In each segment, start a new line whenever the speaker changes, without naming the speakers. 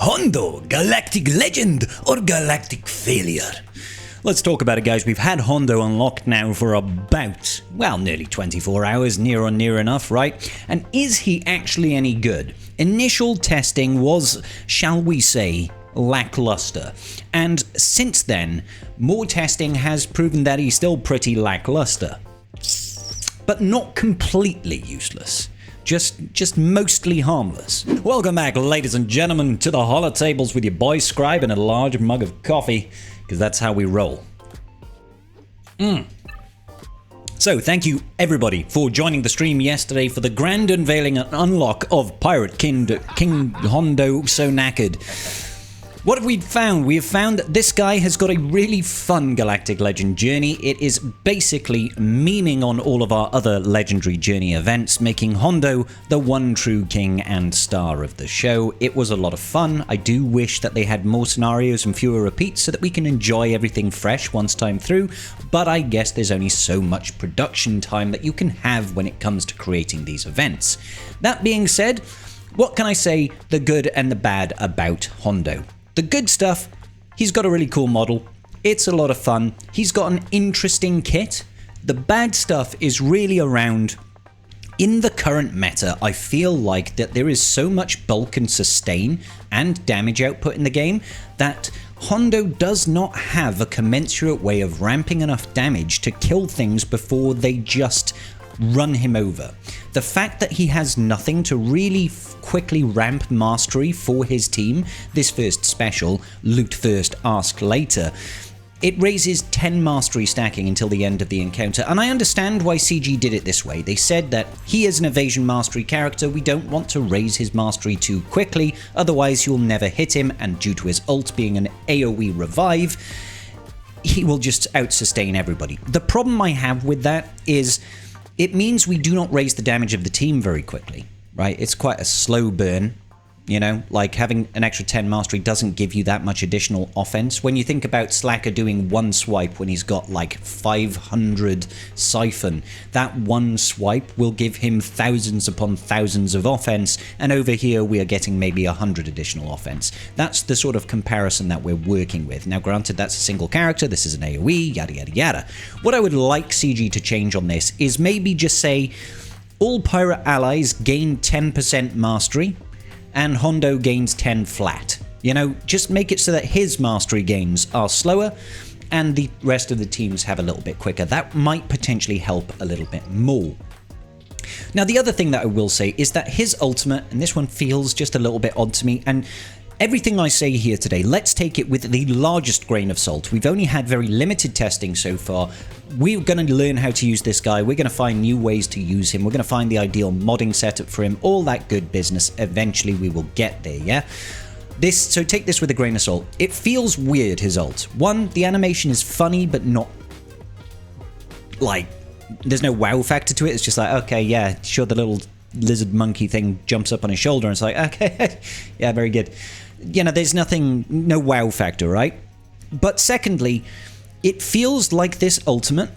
Hondo, Galactic Legend or Galactic Failure? Let's talk about it, guys. We've had Hondo unlocked now for about, well, nearly 24 hours, near enough, right? And is he actually any good? Initial testing was, shall we say, lackluster. And since then, more testing has proven that he's still pretty lackluster. But not completely useless. Just mostly harmless. Welcome back, ladies and gentlemen, to the holotables with your boy Scribe and a large mug of coffee, because that's how we roll. So, thank you everybody for joining the stream yesterday for the grand unveiling and unlock of Pirate King Hondo Ohnaka. What have we found? We have found that this guy has got a really fun Galactic Legend journey. It is basically memeing on all of our other legendary journey events, making Hondo the one true king and star of the show. It was a lot of fun. I do wish that they had more scenarios and fewer repeats so that we can enjoy everything fresh once time through, but I guess there's only so much production time that you can have when it comes to creating these events. That being said, what can I say the good and the bad about Hondo? The good stuff, he's got a really cool model. It's a lot of fun. He's got an interesting kit. The bad stuff is really around, in the current meta, I feel like that there is so much bulk and sustain and damage output in the game that Hondo does not have a commensurate way of ramping enough damage to kill things before they just run him over. The fact that he has nothing to really quickly ramp mastery for his team, this first special, loot first, ask later, it raises 10 mastery stacking until the end of the encounter, and I understand why CG did it this way. They said that he is an evasion mastery character, we don't want to raise his mastery too quickly, otherwise you'll never hit him, and due to his ult being an AoE revive, he will just out-sustain everybody. The problem I have with that is it means we do not raise the damage of the team very quickly, right? It's quite a slow burn, you know? Like, having an extra 10 mastery doesn't give you that much additional offense. When you think about Slacker doing one swipe when he's got, like, 500 siphon, that one swipe will give him thousands upon thousands of offense, and over here we are getting maybe 100 additional offense. That's the sort of comparison that we're working with. Now, granted, that's a single character, this is an AoE, yada yada yada. What I would like CG to change on this is maybe just say, all pirate allies gain 10% mastery, and Hondo gains 10 flat. You know, just make it so that his mastery gains are slower, and the rest of the teams have a little bit quicker. That might potentially help a little bit more. Now, the other thing that I will say is that his ultimate, and this one feels just a little bit odd to me, and everything I say here today, let's take it with the largest grain of salt. We've only had very limited testing so far. We're going to learn how to use this guy. We're going to find new ways to use him. We're going to find the ideal modding setup for him. All that good business. Eventually we will get there, yeah? So take this with a grain of salt. It feels weird, his ult. One, the animation is funny, but not, like, there's no wow factor to it. It's just like, okay, yeah, sure, the little lizard monkey thing jumps up on his shoulder and it's like, okay, yeah, very good. You know, there's nothing, no wow factor, right? But secondly, it feels like this ultimate,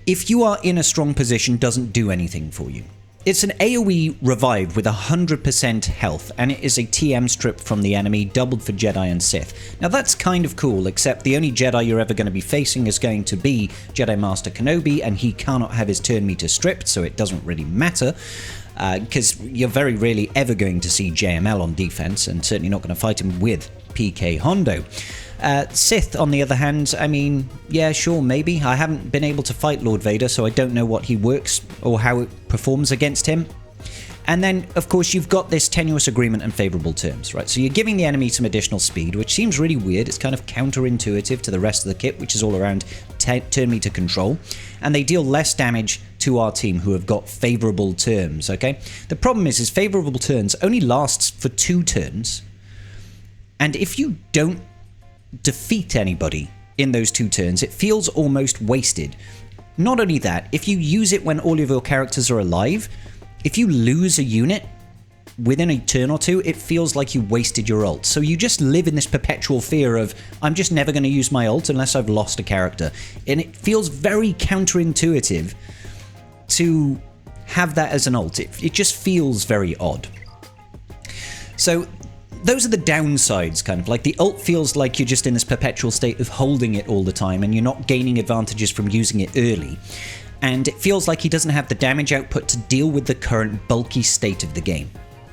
if you are in a strong position, doesn't do anything for you. It's an AoE revived with 100% health, and it is a TM strip from the enemy, doubled for Jedi and Sith. Now that's kind of cool, except the only Jedi you're ever going to be facing is going to be Jedi Master Kenobi, and he cannot have his turn meter stripped, so it doesn't really matter. Because you're very rarely ever going to see JML on defense, and certainly not going to fight him with PK Hondo. Sith, on the other hand, I mean, yeah, sure, maybe. I haven't been able to fight Lord Vader, so I don't know what he works or how it performs against him. And then, of course, you've got this tenuous agreement and favorable terms, right? So you're giving the enemy some additional speed, which seems really weird. It's kind of counterintuitive to the rest of the kit, which is all around turn meter control. And they deal less damage to our team who have got favorable terms, okay? The problem is favorable turns only lasts for 2 turns. And if you don't defeat anybody in those 2 turns, it feels almost wasted. Not only that, if you use it when all of your characters are alive, if you lose a unit within a turn or 2, it feels like you wasted your ult. So you just live in this perpetual fear of, I'm just never going to use my ult unless I've lost a character. And it feels very counterintuitive to have that as an ult. It just feels very odd. So those are the downsides, kind of. Like, the ult feels like you're just in this perpetual state of holding it all the time, and you're not gaining advantages from using it early. And it feels like he doesn't have the damage output to deal with the current bulky state of the game.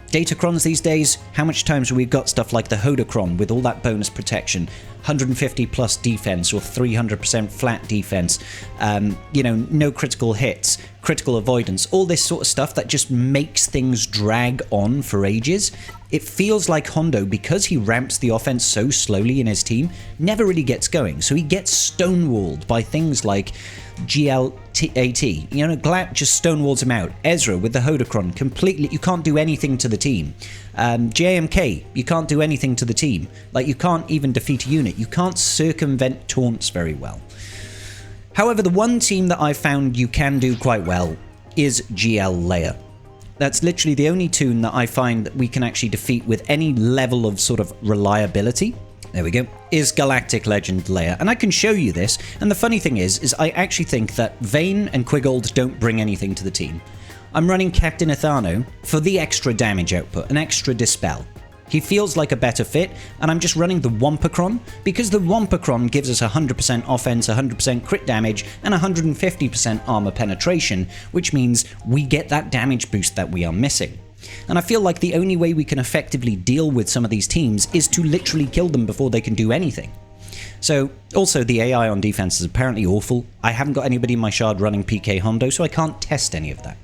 Datacrons these days, how much times have we got stuff like the Hodocron with all that bonus protection, 150 plus defense or 300% flat defense, no critical hits, critical avoidance, all this sort of stuff that just makes things drag on for ages. It feels like Hondo, because he ramps the offense so slowly in his team, never really gets going. So he gets stonewalled by things like GLAT. Glat just stonewalls him out. Ezra with the Hodocron, completely, you can't do anything to the team. JMK, you can't do anything to the team. Like, you can't even defeat a unit. You can't circumvent taunts very well. However, the one team that I found you can do quite well is Leia. That's literally the only toon that I find that we can actually defeat with any level of sort of reliability. There we go, is Galactic Legend Leia. And I can show you this, and the funny thing is I actually think that Vayne and Quiggold don't bring anything to the team. I'm running Captain Ethano for the extra damage output, an extra dispel. He feels like a better fit, and I'm just running the Wampacron, because the Wampacron gives us 100% offense, 100% crit damage, and 150% armor penetration, which means we get that damage boost that we are missing. And I feel like the only way we can effectively deal with some of these teams is to literally kill them before they can do anything. So, also the AI on defense is apparently awful. I haven't got anybody in my shard running PK Hondo, so I can't test any of that.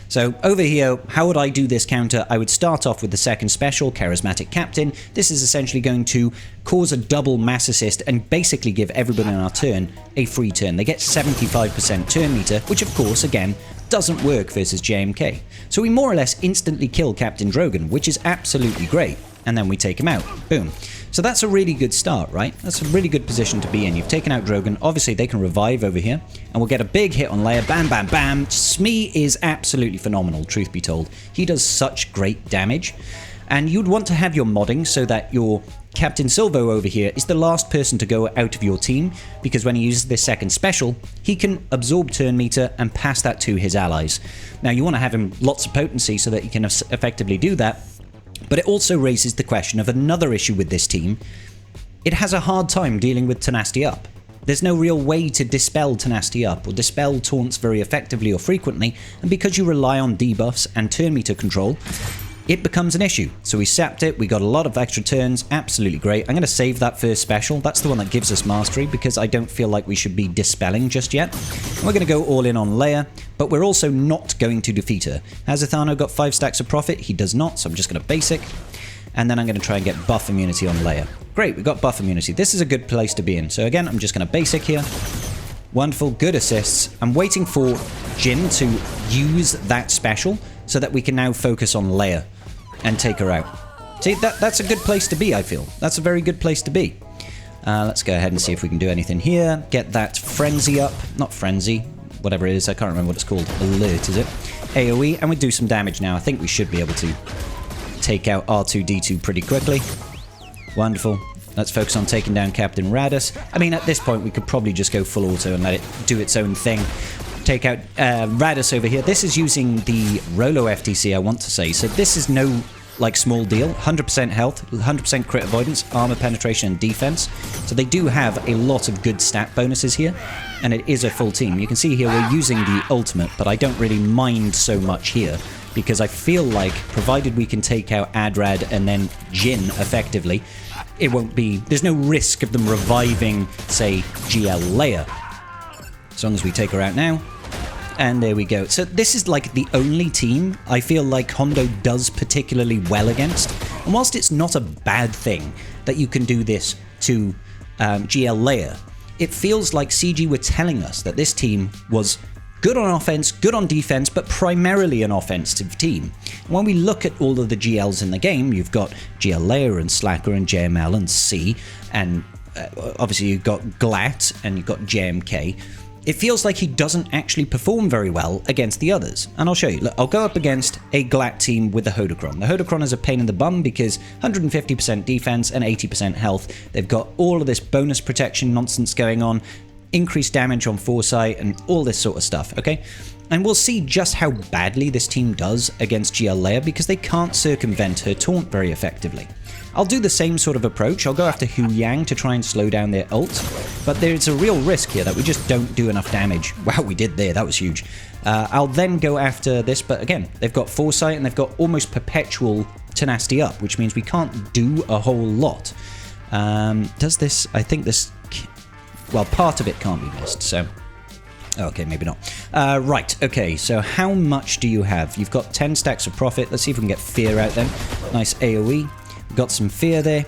So over here, how would I do this counter? I would start off with the second special, Charismatic Captain. This is essentially going to cause a double mass assist and basically give everybody on our turn a free turn. They get 75% turn meter, which of course, again, doesn't work versus JMK. So we more or less instantly kill Captain Drogon, which is absolutely great. And then we take him out. Boom. So that's a really good start, right? That's a really good position to be in. You've taken out Drogon. Obviously, they can revive over here. And we'll get a big hit on Leia. Bam, bam, bam. Smee is absolutely phenomenal, truth be told. He does such great damage. And you'd want to have your modding so that your Captain Silvo over here is the last person to go out of your team, because when he uses this second special, he can absorb turn meter and pass that to his allies. Now, you want to have him lots of potency so that he can effectively do that. But it also raises the question of another issue with this team. It has a hard time dealing with Tenacity Up. There's no real way to dispel Tenacity Up or dispel taunts very effectively or frequently, and because you rely on debuffs and turn meter control, it becomes an issue. So we sapped it, we got a lot of extra turns, absolutely great. I'm going to save that first special, that's the one that gives us mastery, because I don't feel like we should be dispelling just yet. And we're going to go all in on Leia, but we're also not going to defeat her. Has Ethano got 5 stacks of profit? He does not, so I'm just going to basic. And then I'm going to try and get buff immunity on Leia. Great, we got buff immunity. This is a good place to be in. So again, I'm just going to basic here. Wonderful, good assists. I'm waiting for Jin to use that special so that we can now focus on Leia and take her out. See, that's a good place to be, I feel. That's a very good place to be. Let's go ahead and see if we can do anything here. Get that frenzy up. Not frenzy, whatever it is. I can't remember what it's called. Alert, is it? AoE, and we do some damage now. I think we should be able to take out R2-D2 pretty quickly. Wonderful. Let's focus on taking down Captain Radus. I mean, at this point, we could probably just go full auto and let it do its own thing. Take out Radus over here. This is using the Rolo FTC, I want to say. So this is no, like, small deal. 100% health, 100% crit avoidance, armor penetration, and defense. So they do have a lot of good stat bonuses here. And it is a full team. You can see here we're using the ultimate, but I don't really mind so much here, because I feel like, provided we can take out Adrad and then Jin effectively, it won't be... There's no risk of them reviving, say, GL Leia. As long as we take her out now. And there we go. So this is like the only team I feel like Hondo does particularly well against. And whilst it's not a bad thing that you can do this to GL Leia, it feels like CG were telling us that this team was good on offense, good on defense, but primarily an offensive team. When we look at all of the GLs in the game, you've got GL Leia and Slacker and JML and C, and obviously you've got Glat and you've got JMK. It feels like he doesn't actually perform very well against the others. And I'll show you. Look, I'll go up against a Glat team with the Hodocron. The Hodocron is a pain in the bum because 150% defense and 80% health. They've got all of this bonus protection nonsense going on, increased damage on foresight, and all this sort of stuff, okay? And we'll see just how badly this team does against GL Leia because they can't circumvent her taunt very effectively. I'll do the same sort of approach. I'll go after Hu Yang to try and slow down their ult, but there's a real risk here that we just don't do enough damage. Wow, we did there. That was huge. I'll then go after this, but again, they've got Foresight and they've got almost perpetual Tenacity up, which means we can't do a whole lot. Does this... I think this... Well, part of it can't be missed, so... Okay, maybe not. Right, okay, so how much do you have? You've got 10 stacks of profit. Let's see if we can get fear out then. Nice AoE. Got some fear there.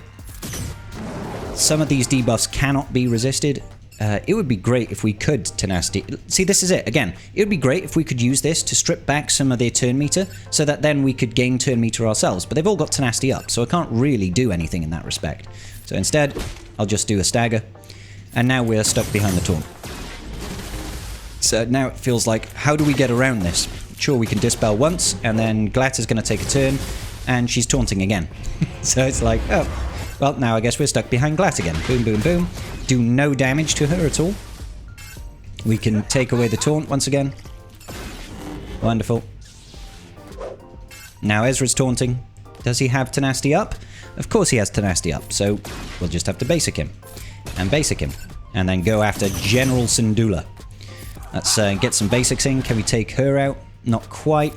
Some of these debuffs cannot be resisted. It would be great if we could tenacity. See, this is it. Again, it would be great if we could use this to strip back some of their turn meter so that then we could gain turn meter ourselves. But they've all got tenacity up, so I can't really do anything in that respect. So instead, I'll just do a stagger. And now we're stuck behind the taunt. So now it feels like, how do we get around this? Sure, we can dispel once, and then Glatt is going to take a turn, and she's taunting again. So it's like, oh, well, now I guess we're stuck behind Glatt again. Boom, boom, boom. Do no damage to her at all. We can take away the taunt once again. Wonderful. Now Ezra's taunting. Does he have tenacity up? Of course he has tenacity up, so we'll just have to basic him. And basic him. And then go after General Syndulla. Let's get some basics in. Can we take her out? Not quite.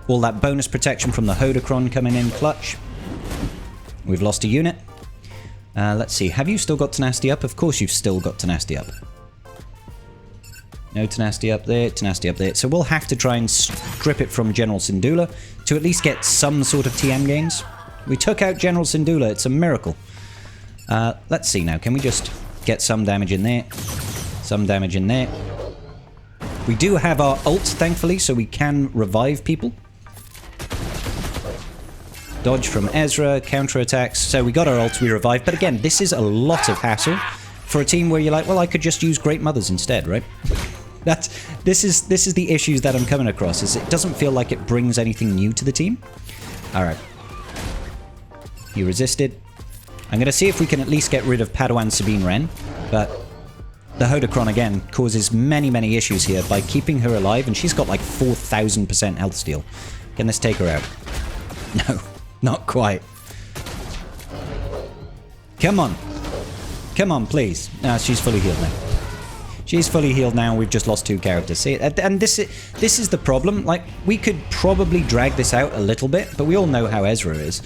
All that bonus protection from the Hodocron coming in clutch. We've lost a unit. Let's see. Have you still got tenacity up? Of course you've still got tenacity up. No tenacity up there, tenacity up there. So we'll have to try and strip it from General Syndulla to at least get some sort of TM gains. We took out General Syndulla. It's a miracle. Let's see now. Can we just get some damage in there? Some damage in there. We do have our ult, thankfully, so we can revive people. Dodge from Ezra, counterattacks. So we got our ult, we revived. But again, this is a lot of hassle for a team where you're like, well, I could just use Great Mothers instead, right? This is the issues that I'm coming across, is it doesn't feel like it brings anything new to the team. Alright. He resisted. I'm going to see if we can at least get rid of Padawan Sabine Wren, but the Hodocron again causes many, many issues here by keeping her alive, and she's got like 4,000% health steal. Can this take her out? No, not quite. Come on. Come on, please. No, she's fully healed now. She's fully healed now. We've just lost 2 characters. See, and this is the problem. Like, we could probably drag this out a little bit, but we all know how Ezra is.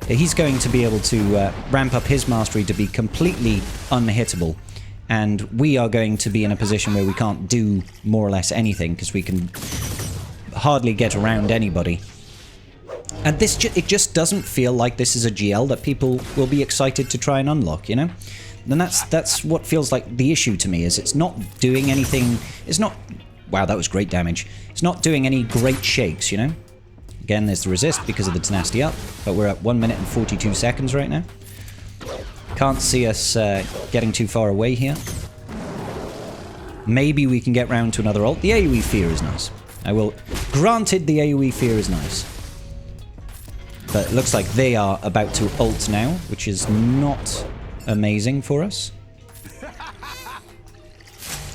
He's going to be able to ramp up his mastery to be completely unhittable. And we are going to be in a position where we can't do more or less anything because we can hardly get around anybody. And it just doesn't feel like this is a GL that people will be excited to try and unlock, you know? And that's what feels like the issue to me, is it's not doing anything... It's not... Wow, that was great damage. It's not doing any great shakes, you know? Again, there's the resist because of the tenacity up, but we're at 1 minute and 42 seconds right now. Can't see us getting too far away here. Maybe we can get round to another ult. The AoE Fear is nice. Granted, the AoE Fear is nice. But it looks like they are about to ult now, which is not amazing for us.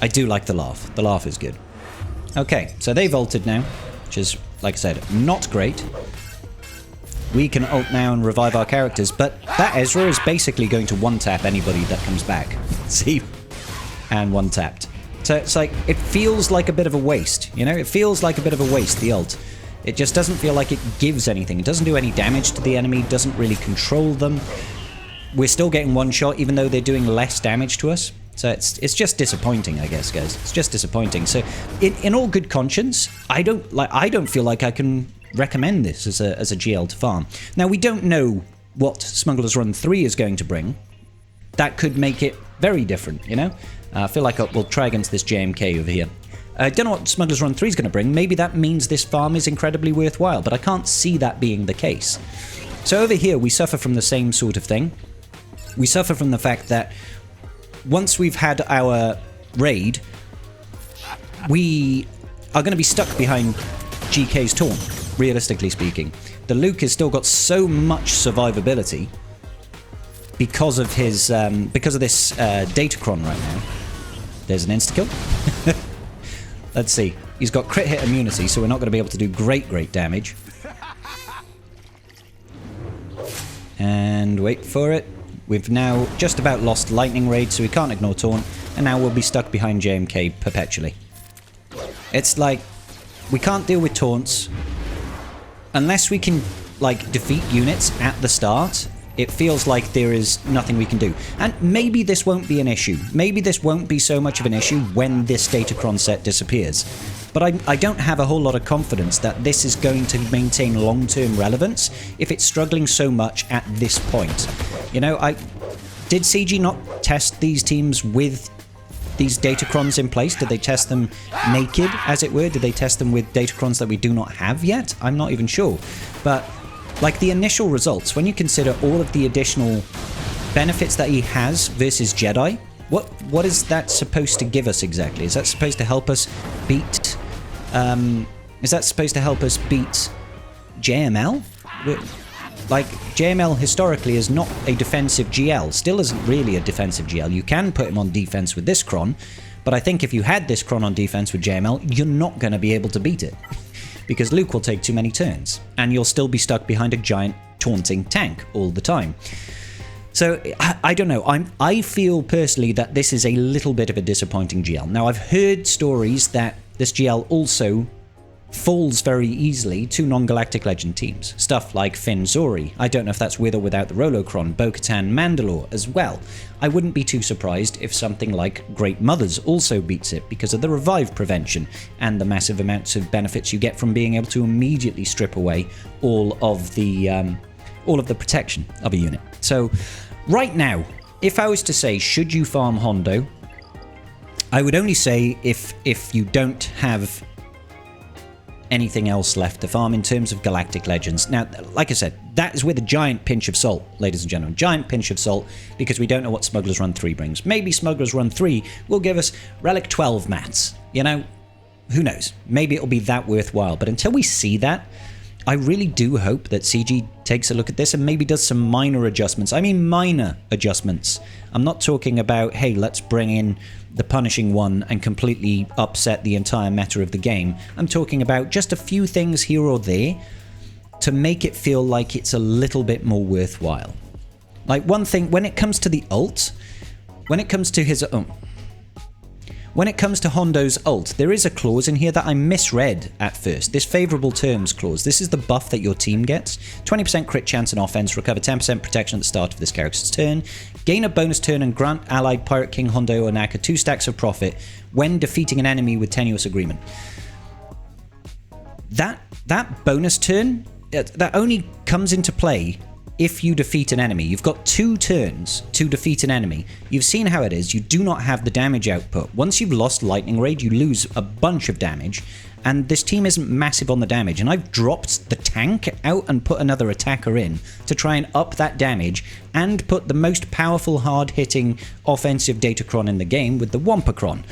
I do like the laugh. The laugh is good. Okay, so they've ulted now, which is, like I said, not great. We can ult now and revive our characters, but that Ezra is basically going to one-tap anybody that comes back. See? And one-tapped. So it's like, it feels like a bit of a waste, you know? It feels like a bit of a waste, the ult. It just doesn't feel like it gives anything. It doesn't do any damage to the enemy, doesn't really control them. We're still getting one shot, even though they're doing less damage to us. So it's just disappointing, I guess, guys. It's just disappointing. So, in all good conscience, I don't feel like I can recommend this as a GL to farm. Now, we don't know what Smuggler's Run 3 is going to bring. That could make it very different, you know? I feel like we'll try against this JMK over here. I don't know what Smuggler's Run 3 is going to bring. Maybe that means this farm is incredibly worthwhile, but I can't see that being the case. So over here, we suffer from the same sort of thing. We suffer from the fact that once we've had our raid, we are going to be stuck behind GK's taunt, realistically speaking. The Luke has still got so much survivability because of his because of this Datacron right now. There's an insta-kill. Let's see. He's got crit hit immunity, so we're not going to be able to do great damage. And wait for it. We've now just about lost Lightning Raid, so we can't ignore Taunt, and now we'll be stuck behind JMK perpetually. It's like, we can't deal with Taunts unless we can, like, defeat units at the start. It feels like there is nothing we can do. And maybe this won't be an issue. Maybe this won't be so much of an issue when this Datacron set disappears. But I don't have a whole lot of confidence that this is going to maintain long-term relevance if it's struggling so much at this point. You know, did CG not test these teams with these Datacrons in place? Did they test them naked, as it were? Did they test them with Datacrons that we do not have yet? I'm not even sure. But like the initial results, when you consider all of the additional benefits that he has versus Jedi, what is that supposed to give us exactly? Is that supposed to help us beat? Is that supposed to help us beat JML? Like, JML historically is not a defensive GL. Still isn't really a defensive GL. You can put him on defense with this Cron, but I think if you had this Cron on defense with JML, you're not going to be able to beat it. Because Luke will take too many turns, and you'll still be stuck behind a giant taunting tank all the time. So, I don't know. I feel personally that this is a little bit of a disappointing GL. Now, I've heard stories that this GL also falls very easily to non-Galactic Legend teams. Stuff like Finn Zori. I don't know if that's with or without the Rolocron, Bo-Katan, Mandalore as well. I wouldn't be too surprised if something like Great Mothers also beats it because of the revive prevention and the massive amounts of benefits you get from being able to immediately strip away all of the protection of a unit. So right now, if I was to say, should you farm Hondo, I would only say if you don't have anything else left to farm in terms of Galactic Legends. Now, like I said, that is with a giant pinch of salt, ladies and gentlemen. Giant pinch of salt, because we don't know what Smuggler's Run 3 brings. Maybe Smuggler's Run 3 will give us Relic 12 mats. You know, who knows? Maybe it'll be that worthwhile. But until we see that, I really do hope that CG takes a look at this and maybe does some minor adjustments. I mean minor adjustments. I'm not talking about, hey, let's bring in the Punishing One and completely upset the entire meta of the game. I'm talking about just a few things here or there to make it feel like it's a little bit more worthwhile. Like one thing, when it comes to the ult, when it comes to his... When it comes to Hondo's ult, there is a clause in here that I misread at first. This favourable terms clause. This is the buff that your team gets. 20% crit chance and offense, recover 10% protection at the start of this character's turn, gain a bonus turn and grant allied Pirate King Hondo Ohnaka 2 stacks of profit when defeating an enemy with tenuous agreement. That bonus turn, that only comes into play if you defeat an enemy. You've got 2 turns to defeat an enemy. You've seen how it is. You do not have the damage output. Once you've lost Lightning Raid, you lose a bunch of damage, and this team isn't massive on the damage. And I've dropped the tank out and put another attacker in to try and up that damage and put the most powerful, hard-hitting offensive Datacron in the game with the Wampacron.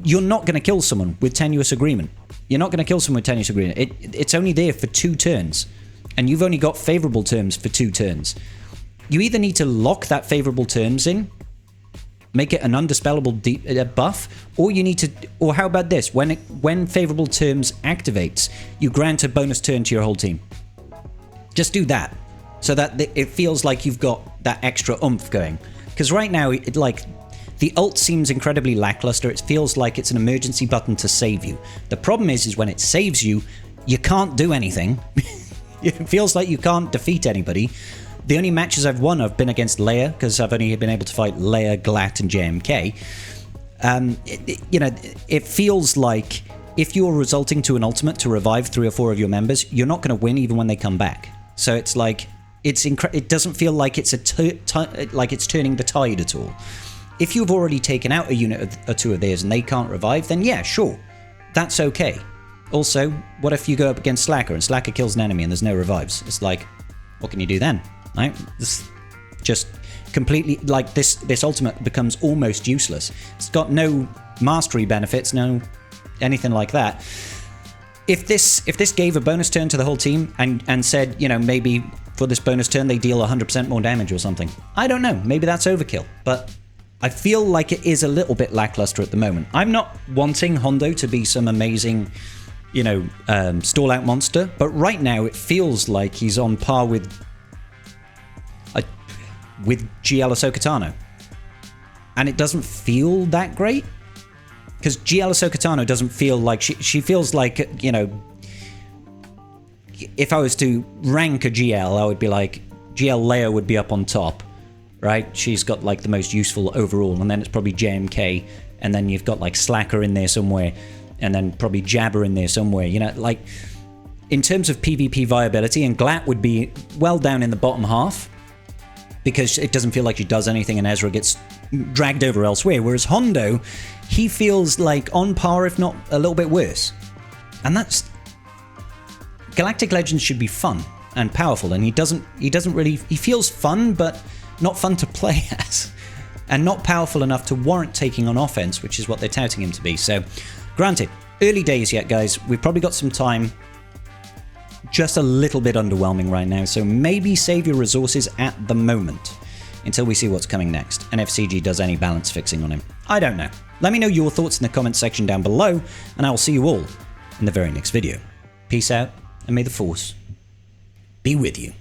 You're not going to kill someone with tenuous agreement. You're not going to kill someone with tenuous agreement. It's only there for 2 turns. And you've only got favourable terms for 2 turns. You either need to lock that favourable terms in, make it an undispellable buff, or you need to, or how about this? When favourable terms activates, you grant a bonus turn to your whole team. Just do that, so that it feels like you've got that extra oomph going. Because right now, the ult seems incredibly lackluster. It feels like it's an emergency button to save you. The problem is when it saves you, you can't do anything. It feels like you can't defeat anybody. The only matches I've won have been against Leia, because I've only been able to fight Leia, Glat, and JMK. It feels like if you're resulting to an ultimate to revive 3 or 4 of your members, you're not going to win even when they come back. So it's like it doesn't feel like it's like it's turning the tide at all. If you've already taken out a unit or 2 of theirs and they can't revive, then yeah, sure, that's okay. Also, what if you go up against Slacker and Slacker kills an enemy and there's no revives? It's like, what can you do then? Right? This just completely, like, this ultimate becomes almost useless. It's got no mastery benefits, no anything like that. If this gave a bonus turn to the whole team and said, you know, maybe for this bonus turn they deal 100% more damage or something, I don't know, maybe that's overkill, but I feel like it is a little bit lackluster at the moment. I'm not wanting Hondo to be some amazing, stall-out monster, but right now it feels like he's on par with GL Ahsoka Tano. And it doesn't feel that great. Because GL Ahsoka Tano doesn't feel like... She feels like, if I was to rank a GL, I would be like... GL Leia would be up on top, right? She's got, like, the most useful overall. And then it's probably JMK. And then you've got, like, Slacker in there somewhere. And then probably Jabber in there somewhere. Like... In terms of PvP viability, and Glat would be well down in the bottom half. Because it doesn't feel like she does anything and Ezra gets dragged over elsewhere. Whereas Hondo, he feels like on par, if not a little bit worse. And that's... Galactic Legends should be fun and powerful, and he doesn't really... He feels fun, but not fun to play as. And not powerful enough to warrant taking on offense, which is what they're touting him to be. So, granted, early days yet, guys. We've probably got some time. Just a little bit underwhelming right now, so maybe save your resources at the moment until we see what's coming next, and FCG does any balance fixing on him. I don't know. Let me know your thoughts in the comments section down below, and I will see you all in the very next video. Peace out, and may the Force be with you.